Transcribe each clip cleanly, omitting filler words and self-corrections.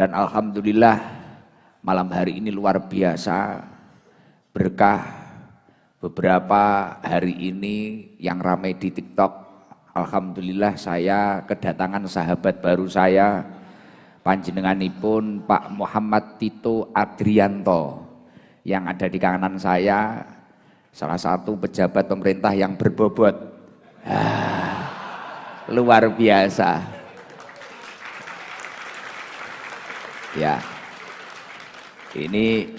Dan alhamdulillah malam hari ini luar biasa berkah. Beberapa hari ini yang ramai di TikTok, alhamdulillah saya kedatangan sahabat baru saya, panjenenganipun Pak Muhammad Tito Adrianto, yang ada di kanan saya, salah satu pejabat pemerintah yang berbobot. Luar biasa. Ya, ini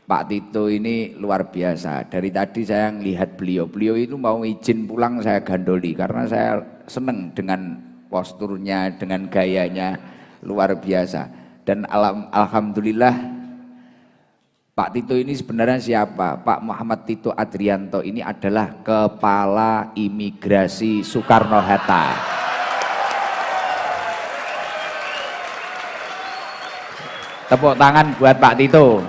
Pak Tito ini luar biasa. Dari tadi saya melihat beliau itu mau izin pulang saya gandoli karena saya seneng dengan posturnya, dengan gayanya, luar biasa. Dan alhamdulillah Pak Tito ini sebenarnya siapa? Pak Muhammad Tito Adrianto ini adalah Kepala Imigrasi Soekarno-Hatta. Tepuk tangan buat Pak Tito.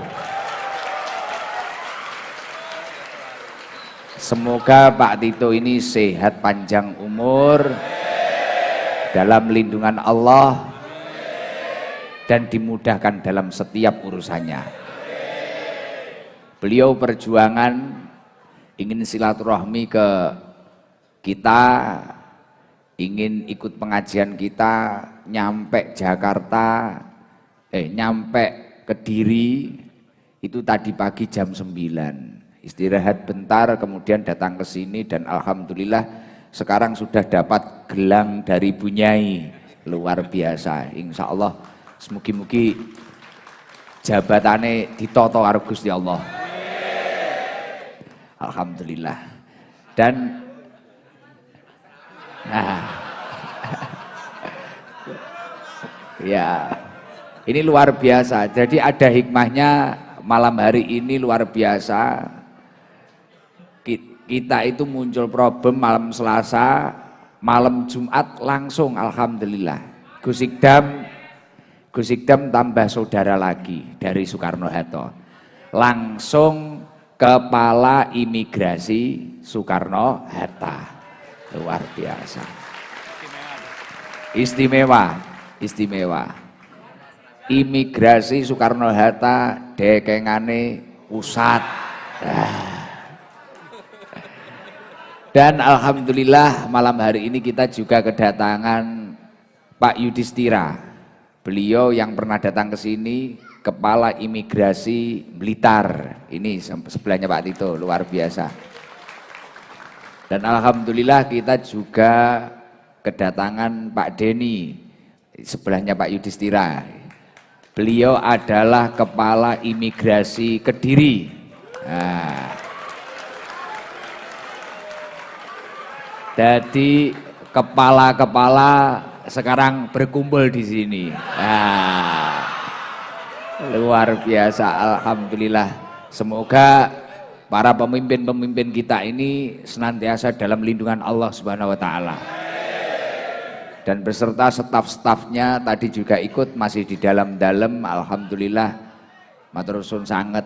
Semoga Pak Tito ini sehat panjang umur, dalam lindungan Allah, dan dimudahkan dalam setiap urusannya. Beliau perjuangan ingin silaturahmi ke kita, ingin ikut pengajian kita, nyampe Jakarta, nyampe Kediri, itu tadi pagi jam 9. Istirahat bentar, kemudian datang ke sini dan alhamdulillah sekarang sudah dapat gelang dari Bunyai. Luar biasa. Insya Allah semugi-mugi jabatannya ditoto karo Gusti Allah. Alhamdulillah. Dan ya, ini luar biasa. Jadi ada hikmahnya malam hari ini luar biasa. Kita itu muncul problem malam Selasa, malam Jumat langsung alhamdulillah. Gus Ikdam tambah saudara lagi dari Soekarno-Hatta. Langsung Kepala Imigrasi Soekarno-Hatta. Luar biasa. Istimewa. Imigrasi Soekarno-Hatta dekengane pusat. Dan alhamdulillah malam hari ini kita juga kedatangan Pak Yudhistira. Beliau yang pernah datang ke sini, Kepala Imigrasi Blitar. Ini sebelahnya Pak Tito, luar biasa. Dan alhamdulillah kita juga kedatangan Pak Denny, sebelahnya Pak Yudhistira. Beliau adalah Kepala Imigrasi Kediri. Jadi kepala-kepala sekarang berkumpul di sini. Luar biasa, alhamdulillah. Semoga para pemimpin-pemimpin kita ini senantiasa dalam lindungan Allah Subhanahu wa taala. Dan beserta staf-stafnya tadi juga ikut, masih di dalam-dalam, alhamdulillah. Matur suwun sanget.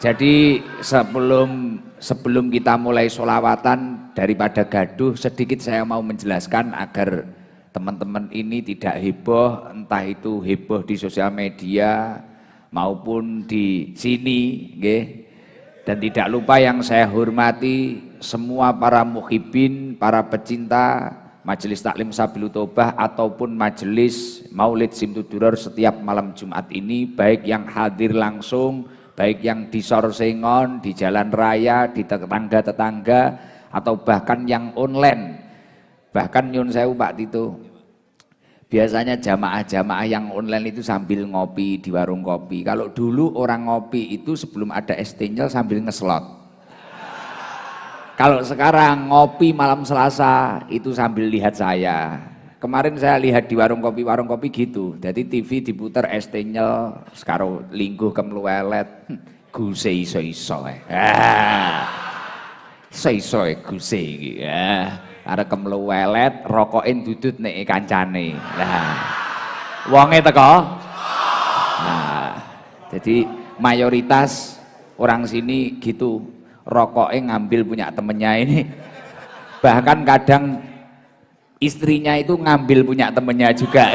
Jadi sebelum kita mulai sholawatan, daripada gaduh, sedikit saya mau menjelaskan agar teman-teman ini tidak heboh, entah itu heboh di sosial media maupun di sini, nggih. Dan tidak lupa yang saya hormati semua para muhibin, para pecinta Majelis Taklim Sabilu Tobah ataupun Majelis Maulid Simtuduror setiap malam Jumat ini, baik yang hadir langsung, baik yang di Sorsengon, di jalan raya, di tetangga-tetangga, atau bahkan yang online. Bahkan nyun sewu Pak Tito, biasanya jamaah-jamaah yang online itu sambil ngopi di warung kopi. Kalau dulu orang ngopi itu sebelum ada es tinjel sambil ngeslot. Kalau sekarang ngopi malam Selasa itu sambil lihat saya. Kemarin saya lihat di warung kopi gitu. Jadi TV diputer es tinjel, sekarang lingguh kemluwelet, guse iso-iso. Iso-iso guse iki. Arek kemluwelet, rokokin dudut nek kancane. Wonge teko. Jadi mayoritas orang sini gitu, rokoknya ngambil punya temennya ini. Bahkan kadang istrinya itu ngambil punya temennya juga.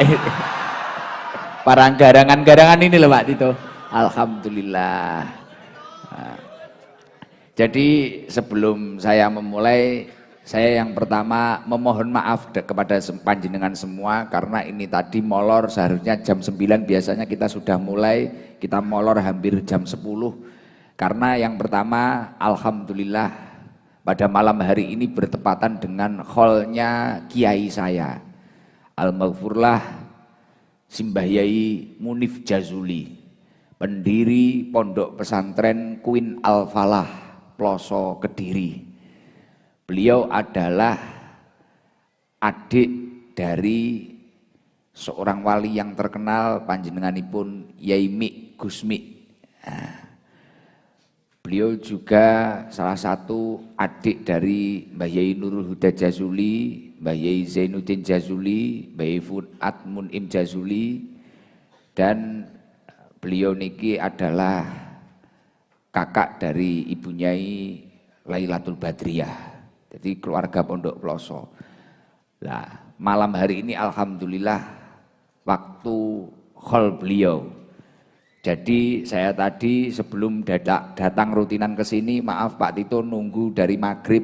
Para garangan-garangan ini loh Pak Tito. Alhamdulillah. Nah, jadi sebelum saya memulai, saya yang pertama memohon maaf kepada panjenengan semua karena ini tadi molor seharusnya jam 9, biasanya kita sudah mulai, kita molor hampir jam 10. Karena yang pertama alhamdulillah pada malam hari ini bertepatan dengan kholnya kiai saya Al-Maghfurlah Simbah Yai Munif Jazuli, pendiri Pondok Pesantren Queen Al-Falah Ploso Kediri. Beliau adalah adik dari seorang wali yang terkenal, panjenenganipun Yai Mik Gusmi. Nah, beliau juga salah satu adik dari Mbah Yai Nurul Huda Jazuli, Mbah Yai Zainuddin Jazuli, Mbah Yai Fuad Munim Jazuli, dan beliau niki adalah kakak dari Ibu Nyai Lailatul Badriyah. Jadi keluarga Pondok Ploso. Nah, malam hari ini alhamdulillah waktu khol beliau. Jadi saya tadi sebelum datang rutinan ke sini, maaf Pak Tito nunggu dari maghrib,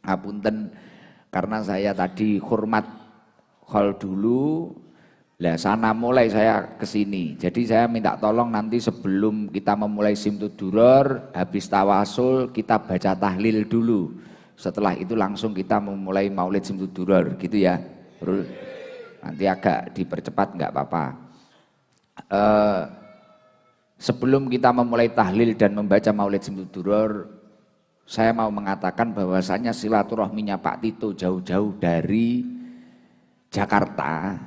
ngapunten karena saya tadi hormat khol dulu. Lah sana mulai saya ke sini. Jadi saya minta tolong nanti sebelum kita memulai Simtud Duror, habis tawasul kita baca tahlil dulu. Setelah itu langsung kita memulai Maulid Simtud Duror, gitu ya. Nanti agak dipercepat nggak apa-apa. Sebelum kita memulai tahlil dan membaca Maulid Simtud Duror, saya mau mengatakan bahwasanya silaturahminya Pak Tito jauh-jauh dari Jakarta,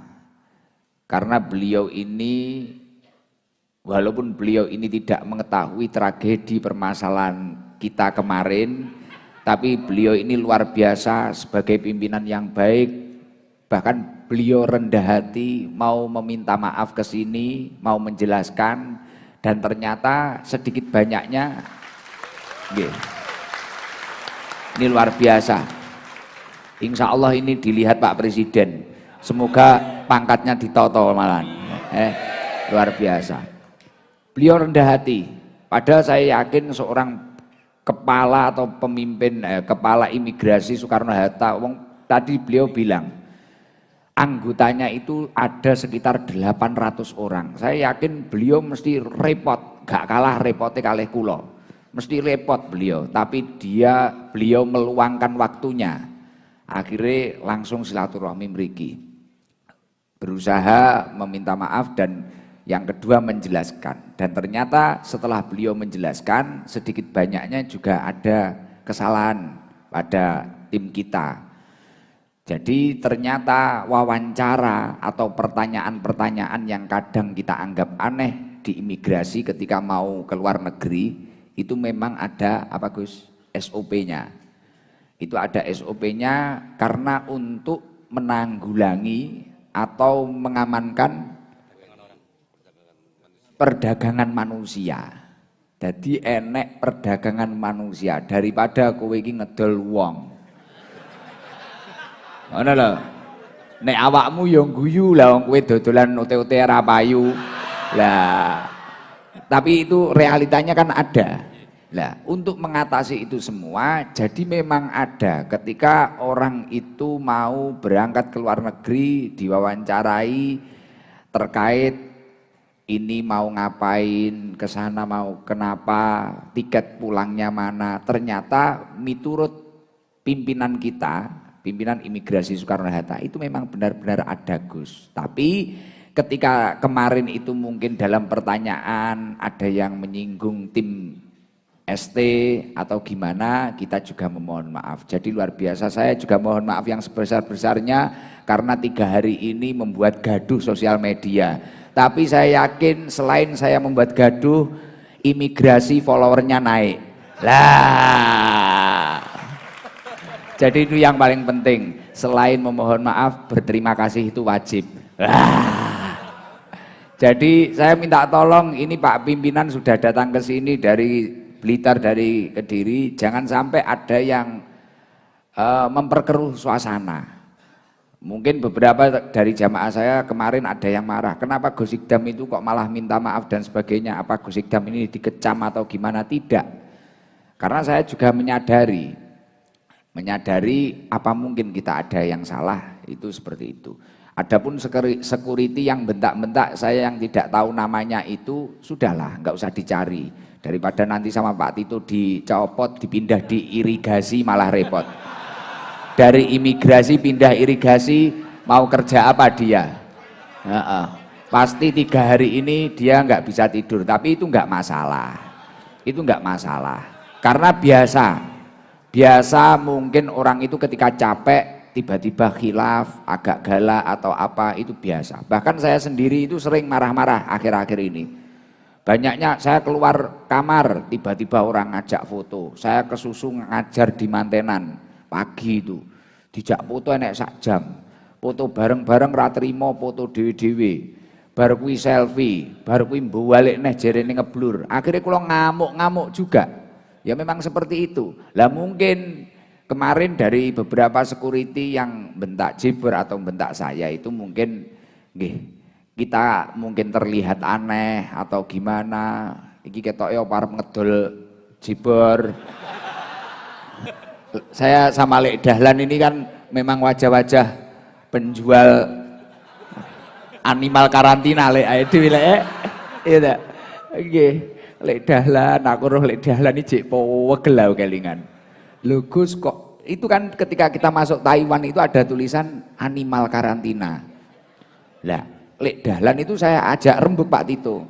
karena beliau ini, walaupun beliau ini tidak mengetahui tragedi permasalahan kita kemarin, tapi beliau ini luar biasa sebagai pimpinan yang baik. Bahkan beliau rendah hati mau meminta maaf ke sini, mau menjelaskan, dan ternyata sedikit banyaknya ini luar biasa. Insya Allah ini dilihat Pak Presiden, semoga pangkatnya ditoto malahan. Luar biasa. Beliau rendah hati, padahal saya yakin seorang kepala atau pemimpin, kepala imigrasi Soekarno-Hatta, tadi beliau bilang anggotanya itu ada sekitar 800 orang. Saya yakin beliau mesti repot, gak kalah repotnya kalih kula. Mesti repot beliau, tapi beliau meluangkan waktunya. Akhirnya langsung silaturahmi mriki. Berusaha meminta maaf dan yang kedua menjelaskan. Dan ternyata setelah beliau menjelaskan, sedikit banyaknya juga ada kesalahan pada tim kita. Jadi ternyata wawancara atau pertanyaan-pertanyaan yang kadang kita anggap aneh di imigrasi ketika mau ke luar negeri, itu memang ada apa Gus? SOP-nya. Itu ada SOP-nya karena untuk menanggulangi atau mengamankan perdagangan manusia. Jadi enek perdagangan manusia daripada kowe iki ngedol wong. Ngono lho. Nek awakmu ya guyu lah wong kowe dodolan ote-ote ra payu. Lah tapi itu realitanya kan ada. Nah, untuk mengatasi itu semua, jadi memang ada ketika orang itu mau berangkat ke luar negeri, diwawancarai terkait ini mau ngapain, ke sana mau kenapa, tiket pulangnya mana. Ternyata miturut pimpinan kita, pimpinan imigrasi Soekarno-Hatta itu memang benar-benar ada Gus. Tapi ketika kemarin itu mungkin dalam pertanyaan ada yang menyinggung tim ST atau gimana, kita juga memohon maaf. Jadi luar biasa, saya juga mohon maaf yang sebesar-besarnya karena 3 hari ini membuat gaduh sosial media. Tapi saya yakin selain saya membuat gaduh, imigrasi followernya naik. Lah, jadi itu yang paling penting. Selain memohon maaf, berterima kasih itu wajib. Lah, jadi saya minta tolong, ini Pak Pimpinan sudah datang ke sini dari Blitar, dari Kediri, jangan sampai ada yang memperkeruh suasana. Mungkin beberapa dari jamaah saya kemarin ada yang marah, kenapa Gus Ikdam itu kok malah minta maaf dan sebagainya, apa Gus Ikdam ini dikecam atau gimana? Tidak, karena saya juga menyadari apa mungkin kita ada yang salah, itu seperti itu. Adapun security yang bentak-bentak saya yang tidak tahu namanya itu, sudahlah, nggak usah dicari, daripada nanti sama Pak Tito dicopot, dipindah di irigasi malah repot. Dari imigrasi pindah irigasi, mau kerja apa dia? Pasti 3 hari ini dia nggak bisa tidur, tapi itu nggak masalah. Itu nggak masalah, karena biasa mungkin orang itu ketika capek tiba-tiba khilaf, agak galak atau apa, itu biasa. Bahkan saya sendiri itu sering marah-marah akhir-akhir ini. Banyaknya saya keluar kamar, tiba-tiba orang ngajak foto. Saya kesusu ngajar di Mantenan pagi itu, dijak foto enek sak jam, foto bareng-bareng ra trimo, foto dewe-dewe, bar kuwi selfie, bar kuwi mbalik neh jerene ngeblur. Akhirnya kula ngamuk-ngamuk juga. Ya memang seperti itu. Lah mungkin kemarin dari beberapa security yang bentak Jiber atau bentak saya itu mungkin nggih, kita mungkin terlihat aneh atau gimana. Iki ketoke parep ngedol Jiber. Saya sama Lek Dahlan ini kan memang wajah-wajah penjual animal karantina Lek itu Lek. Iya ta? Nggih, Lek Dahlan, aku roh Lek Dahlan iki jek wegel kelingan. Lho Gus, kok itu kan ketika kita masuk Taiwan itu ada tulisan animal karantina. Lah, Lek Dahlan itu saya ajak rembuk Pak Tito.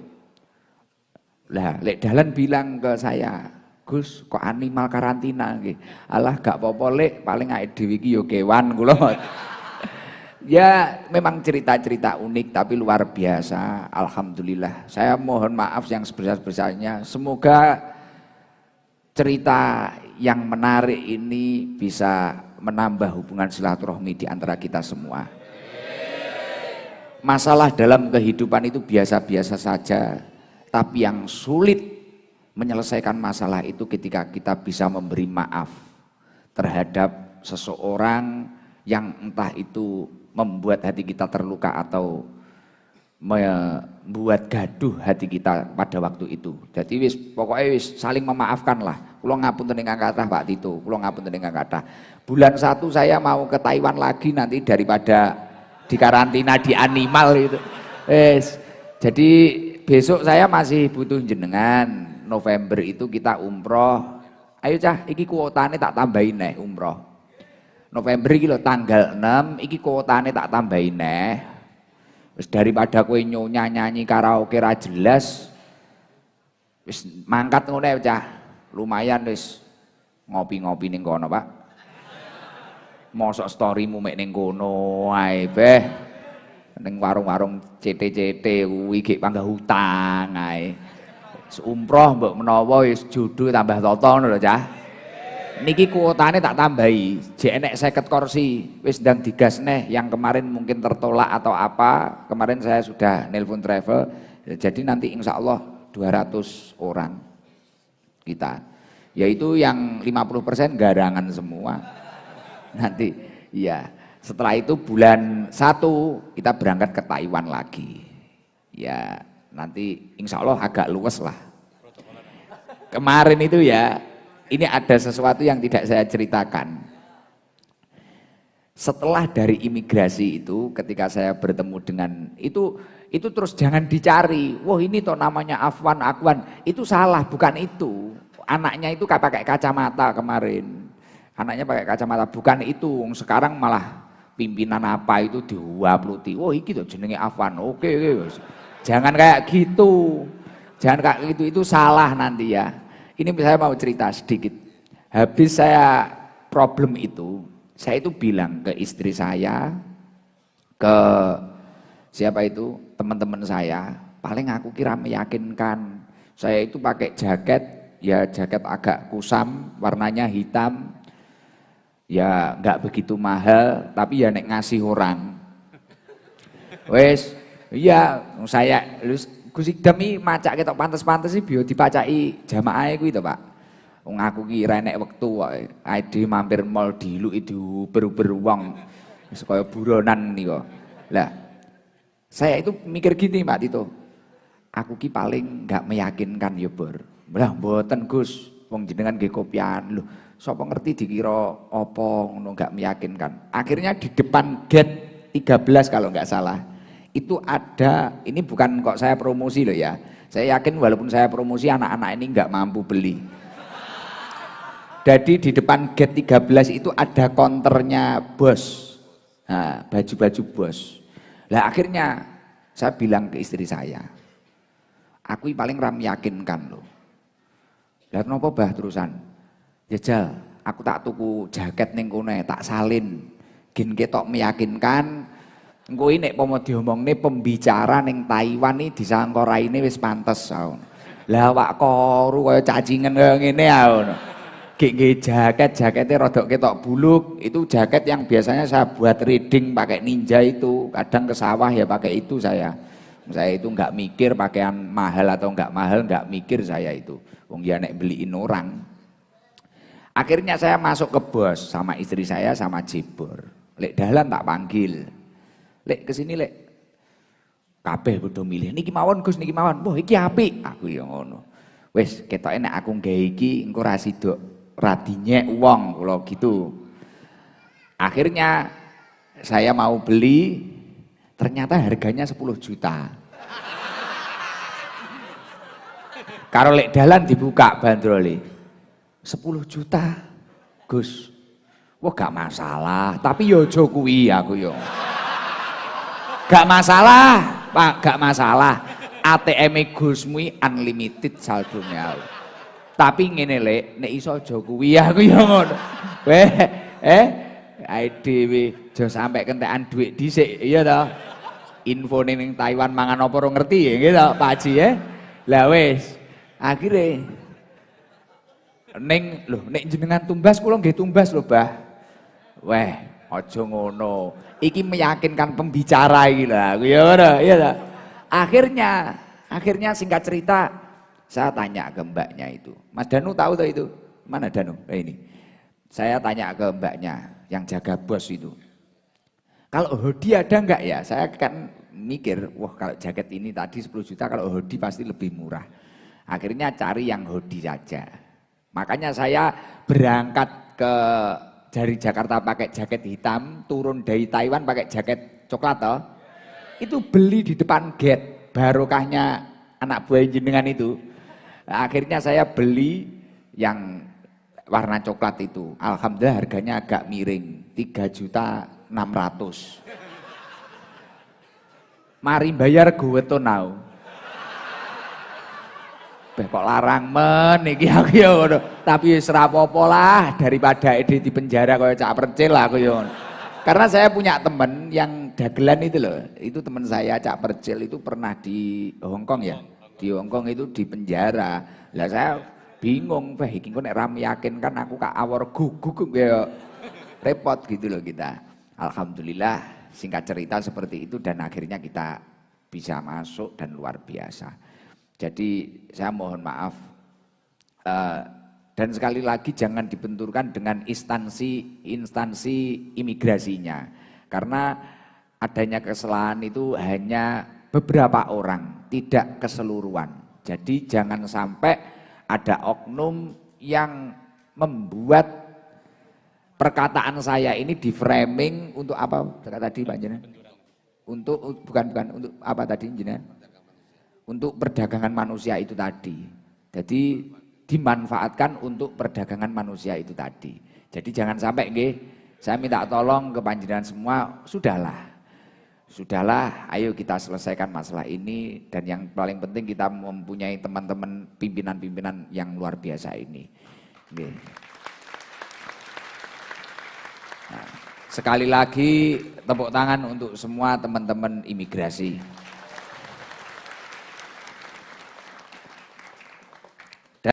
Lah, Lek Dahlan bilang ke saya, Gus, kok animal karantina nggih. Alah gak apa-apa Lek, paling awake dhewe iki yo kewan kula. Ya memang cerita-cerita unik tapi luar biasa. Alhamdulillah. Saya mohon maaf yang sebesar-besarnya. Semoga cerita yang menarik ini bisa menambah hubungan silaturahmi di antara kita semua. Masalah dalam kehidupan itu biasa-biasa saja, tapi yang sulit menyelesaikan masalah itu ketika kita bisa memberi maaf terhadap seseorang yang entah itu membuat hati kita terluka atau membuat gaduh hati kita pada waktu itu. Jadi pokoknya saling memaafkan lah. Kula ngapunten ingkang kathah Pak Tito, kula ngapunten ingkang kathah. Bulan 1 saya mau ke Taiwan lagi nanti daripada di karantina di animal itu. Jadi besok saya masih butuh jenengan. November itu kita umroh. Ayo cah, iki kuotane tak tambahin neh umroh. November iki lho tanggal 6, iki kuotane tak tambahin neh. Wis daripada kowe nyonya nyanyi karaoke ra jelas. Wis mangkat ngono ae cah. Lumayan wis ngopi-ngopi ning kono, Pak. Mosok storymu mek ning kono ae, Beh. Ning warung-warung CT-CT kuwi gek panggah hutang ae. Umroh mbok menawa wis jodoh tambah toto ngono lho, Cah. Niki kuotane tak tambahi, jek enek 50 kursi, wis ndang digas neh yang kemarin mungkin tertolak atau apa. Kemarin saya sudah nelpon travel, jadi nanti insya Allah 200 orang kita. Yaitu yang 50% garangan semua. Nanti ya, setelah itu bulan 1 kita berangkat ke Taiwan lagi. Ya, nanti insya Allah agak luas lah. Kemarin itu ya, ini ada sesuatu yang tidak saya ceritakan. Setelah dari imigrasi itu, ketika saya bertemu dengan itu terus jangan dicari. Wah ini toh namanya Afwan, Akwan. Itu salah, bukan itu. Anaknya itu pakai kacamata kemarin. Anaknya pakai kacamata, bukan itu. Sekarang malah pimpinan apa itu diwapluti. Wah iki tuh jenenge Afwan. Oke. Jangan kayak gitu. Jangan kayak gitu, itu salah nanti ya. Ini saya mau cerita sedikit. Habis saya problem itu, saya itu bilang ke istri saya, ke siapa itu, teman-teman saya, paling aku kira meyakinkan. Saya itu pakai jaket, ya jaket agak kusam, warnanya hitam, ya nggak begitu mahal, tapi ya nek ngasih orang. Wes, iya saya Gus Ikdam iki macak ketok pantes-pantes iki biyo dipacaki jamaahe kuwi to, Pak. Wong aku ki ra enek wektu wae. Ade mampir mall diluki diuber-uber wong. kaya buronan nih kok. Lah, saya itu mikir gini Pak Tito, aku ki paling nggak meyakinkan ya Bor. Lah mboten Gus, wong jenengan nggih kopian lho. Sapa ngerti dikira apa ngono nggak meyakinkan. Akhirnya di depan gate 13 kalau nggak salah. Itu ada, ini bukan kok saya promosi loh ya. Saya yakin walaupun saya promosi anak-anak ini nggak mampu beli. Jadi di depan gate 13 itu ada konternya bos. Nah, baju-baju bos. Lah akhirnya saya bilang ke istri saya, aku paling ram yakinkan loh. Lah kenapa bah terusan? Jajal, aku tak tuku jaket ning kono tak salin. Gin ketok meyakinkan. Engko iki nek pomo diomongne pembicara ning Taiwan iki disangka raine wis pantes. Lah awak koru kaya cacingen kaya ngene ya ngono. Gek jaketnya rodok ketok buluk, itu jaket yang biasanya saya buat reading pakai ninja itu, kadang ke sawah ya pakai itu saya itu nggak mikir pakaian mahal atau nggak mahal, nggak mikir saya itu, wong ya nek beliin orang. Akhirnya saya masuk ke bos sama istri saya sama Jibor, lek dalan tak panggil, lek kesini lek, kabeh bodo milih, niki mawon Gus niki mawon, wah iki apik, aku yang ngono, wes ketoke nek aku nggawe iki engko ra sidok radinya uang kalau gitu. Akhirnya saya mau beli, ternyata harganya 10 juta. Karo lek dalan dibuka bandrole 10 juta Gus. Wah gak masalah, tapi yo aja kuwi aku yo. Gak masalah Pak, gak masalah. ATM Gusmu unlimited saldonya. Tapi ngene lek nek iso aja kuwi aku ya ngono. Weh, ae dhewe aja sampe kentekan dhuwit dhisik iya ta. Infone ning Taiwan mangan apa ora ngerti nggih ta Pak Haji ya. Lah wis, akhire ning lho nek jenengan tumbas kula nggih tumbas lho, Bah. Weh, aja ngono. Iki meyakinkan pembicara iki lho aku ya ngono, iya ta. Akhirnya singkat cerita saya tanya ke mbaknya itu, Mas Danu tahu tuh itu, mana Danu? Ini, saya tanya ke mbaknya yang jaga bos itu, kalau hoodie ada enggak ya? Saya kan mikir, wah kalau jaket ini tadi 10 juta, kalau hoodie pasti lebih murah. Akhirnya cari yang hoodie saja. Makanya saya berangkat dari Jakarta pakai jaket hitam, turun dari Taiwan pakai jaket coklat toh. Itu beli di depan gate, barokahnya anak buah jenengan itu. Nah, akhirnya saya beli yang warna coklat itu. Alhamdulillah harganya agak miring, 3.600.000. Mari bayar gue tuh now. Kok larang men iki aku ya ngono. Tapi wis ora apa-apa lah daripada ide di penjara kaya Cak Percil lah aku ya. Karena saya punya temen yang dagelan itu loh. Itu teman saya Cak Percil itu pernah di Hong Kong ya. Di Hong Kong itu di penjara. Lah saya bingung, bah iki kok nek ra meyakinkan aku kak awor guguk ya repot gitu loh kita. Alhamdulillah singkat cerita seperti itu dan akhirnya kita bisa masuk dan luar biasa. Jadi saya mohon maaf dan sekali lagi jangan dibenturkan dengan instansi imigrasinya karena adanya kesalahan itu hanya beberapa orang, tidak keseluruhan. Jadi jangan sampai ada oknum yang membuat perkataan saya ini di framing untuk apa tadi Pak Jenderal? Untuk bukan untuk apa tadi Jenderal? Untuk perdagangan manusia itu tadi. Jadi dimanfaatkan untuk perdagangan manusia itu tadi. Jadi jangan sampai nggih, saya minta tolong ke panjenengan semua, Sudahlah, ayo kita selesaikan masalah ini dan yang paling penting kita mempunyai teman-teman pimpinan-pimpinan yang luar biasa ini. Oke. Nah, sekali lagi tepuk tangan untuk semua teman-teman imigrasi.